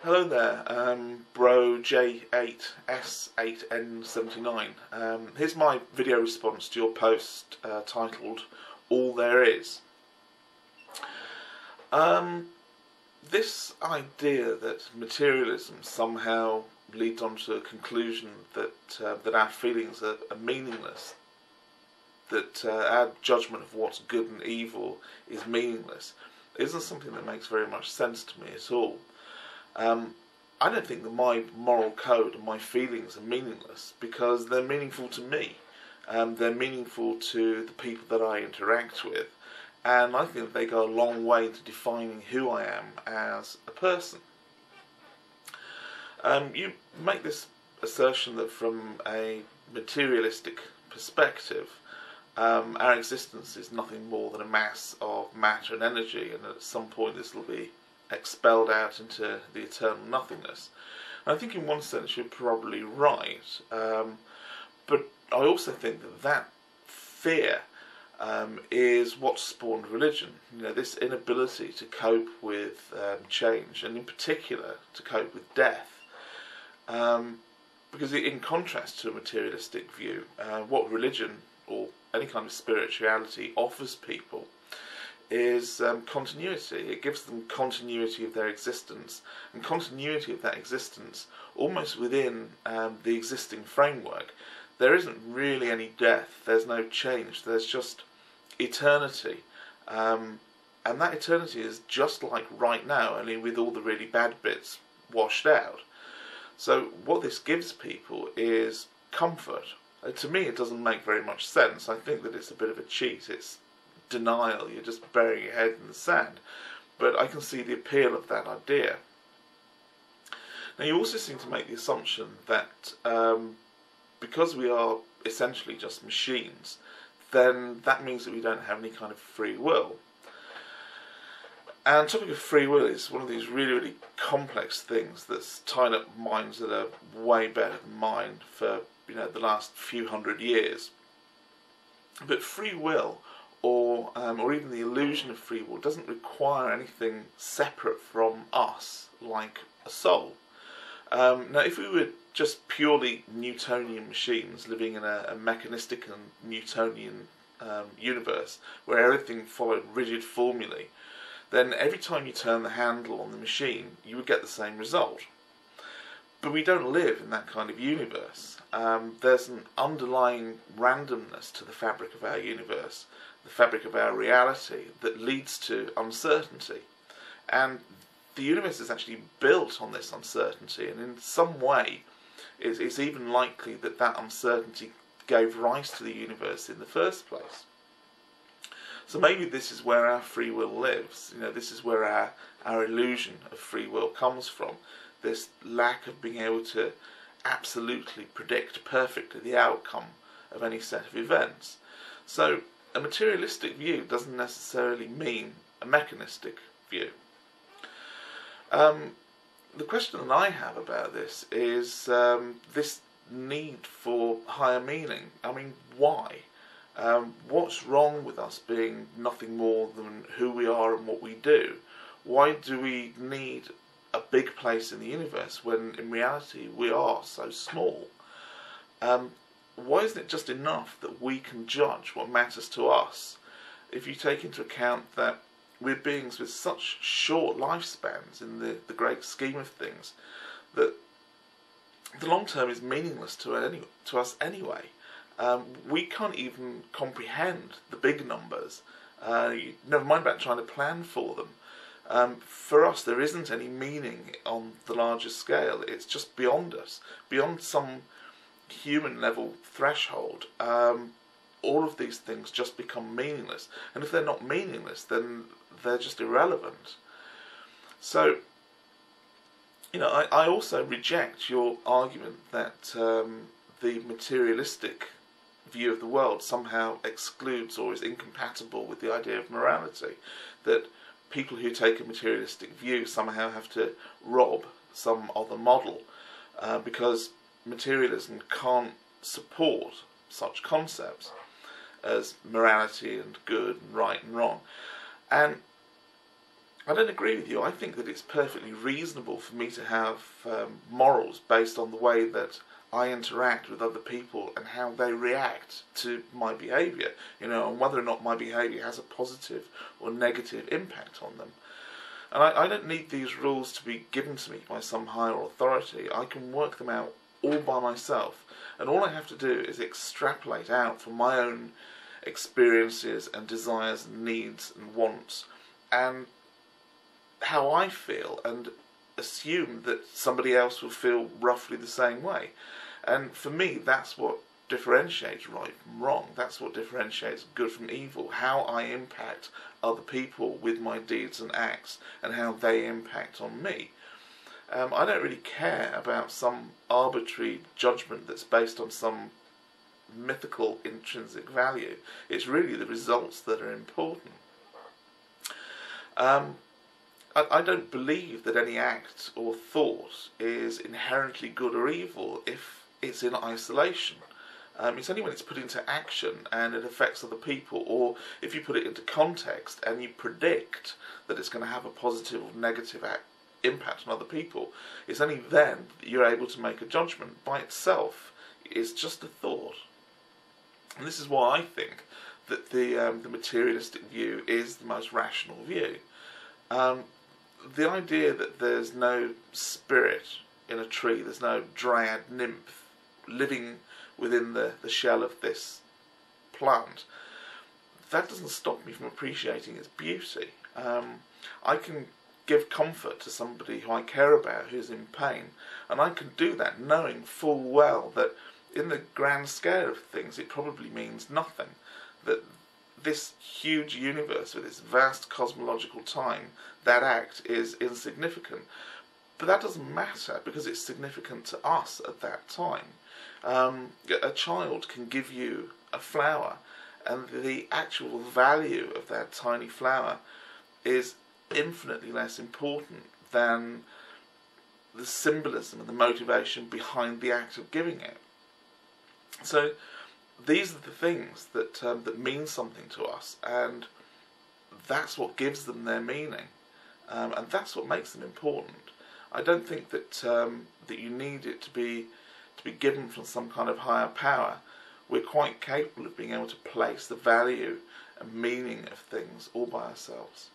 Hello there, Bro J8S8N79. Here's my video response to your post titled All There Is. This idea that materialism somehow leads on to a conclusion that that our feelings are meaningless, that our judgment of what's good and evil is meaningless, isn't something that makes very much sense to me at all. I don't think that my moral code and my feelings are meaningless because they're meaningful to me. They're meaningful to the people that I interact with, and I think that they go a long way to defining who I am as a person. You make this assertion that from a materialistic perspective, our existence is nothing more than a mass of matter and energy, and at some point this will be expelled out into the eternal nothingness. And I think in one sense you're probably right, but I also think that that fear is what spawned religion. You know, this inability to cope with change, and in particular to cope with death. Because in contrast to a materialistic view, what religion or any kind of spirituality offers people is continuity. It gives them continuity of their existence, and continuity of that existence almost within the existing framework. There isn't really any death, there's no change, there's just eternity. And that eternity is just like right now, only with all the really bad bits washed out. So what this gives people is comfort. To me it doesn't make very much sense. I think that it's a bit of a cheat. It's denial, you're just burying your head in the sand. But I can see the appeal of that idea. Now you also seem to make the assumption that because we are essentially just machines, then that means that we don't have any kind of free will. And the topic of free will is one of these really, really complex things that's tied up minds that are way better than mine for the last few hundred years. But free will, or even the illusion of free will, doesn't require anything separate from us, like a soul. Now, if we were just purely Newtonian machines living in a mechanistic and Newtonian universe where everything followed rigid formulae, then every time you turn the handle on the machine, you would get the same result. But we don't live in that kind of universe. There's an underlying randomness to the fabric of our universe, the fabric of our reality, that leads to uncertainty. And the universe is actually built on this uncertainty, and in some way it's even likely that that uncertainty gave rise to the universe in the first place. So maybe this is where our free will lives. This is where our illusion of free will comes from. This lack of being able to absolutely predict perfectly the outcome of any set of events. So a materialistic view doesn't necessarily mean a mechanistic view. The question that I have about this is this need for higher meaning. I mean, why? What's wrong with us being nothing more than who we are and what we do? Why do we need a big place in the universe when in reality we are so small? Why isn't it just enough that we can judge what matters to us? If you take into account that we're beings with such short lifespans in the great scheme of things, that the long term is meaningless to us anyway. We can't even comprehend the big numbers, never mind about trying to plan for them. For us, there isn't any meaning on the larger scale. It's just beyond us, beyond some human level threshold. All of these things just become meaningless, and if they're not meaningless, then they're just irrelevant. So, I also reject your argument that the materialistic view of the world somehow excludes or is incompatible with the idea of morality, that people who take a materialistic view somehow have to rob some other model because materialism can't support such concepts as morality and good and right and wrong. And I don't agree with you. I think that it's perfectly reasonable for me to have morals based on the way that I interact with other people and how they react to my behaviour, and whether or not my behaviour has a positive or negative impact on them. And I don't need these rules to be given to me by some higher authority. I can work them out all by myself, and all I have to do is extrapolate out from my own experiences and desires and needs and wants and how I feel, and assume that somebody else will feel roughly the same way. And for me, that's what differentiates right from wrong. That's what differentiates good from evil. How I impact other people with my deeds and acts, and how they impact on me. I don't really care about some arbitrary judgment that's based on some mythical intrinsic value. It's really the results that are important. I don't believe that any act or thought is inherently good or evil if it's in isolation. It's only when it's put into action and it affects other people, or if you put it into context and you predict that it's going to have a positive or negative impact on other people, it's only then that you're able to make a judgment. By itself, it's just a thought. And this is why I think that the materialistic view is the most rational view. The idea that there's no spirit in a tree, there's no dryad nymph living within the shell of this plant, that doesn't stop me from appreciating its beauty. I can give comfort to somebody who I care about who's in pain, and I can do that knowing full well that in the grand scale of things it probably means nothing, that this huge universe with its vast cosmological time, that act is insignificant. But that doesn't matter because it's significant to us at that time. A child can give you a flower, and the actual value of that tiny flower is infinitely less important than the symbolism and the motivation behind the act of giving it. So these are the things that mean something to us, and that's what gives them their meaning, and that's what makes them important. I don't think that that you need it to be given from some kind of higher power. We're quite capable of being able to place the value and meaning of things all by ourselves.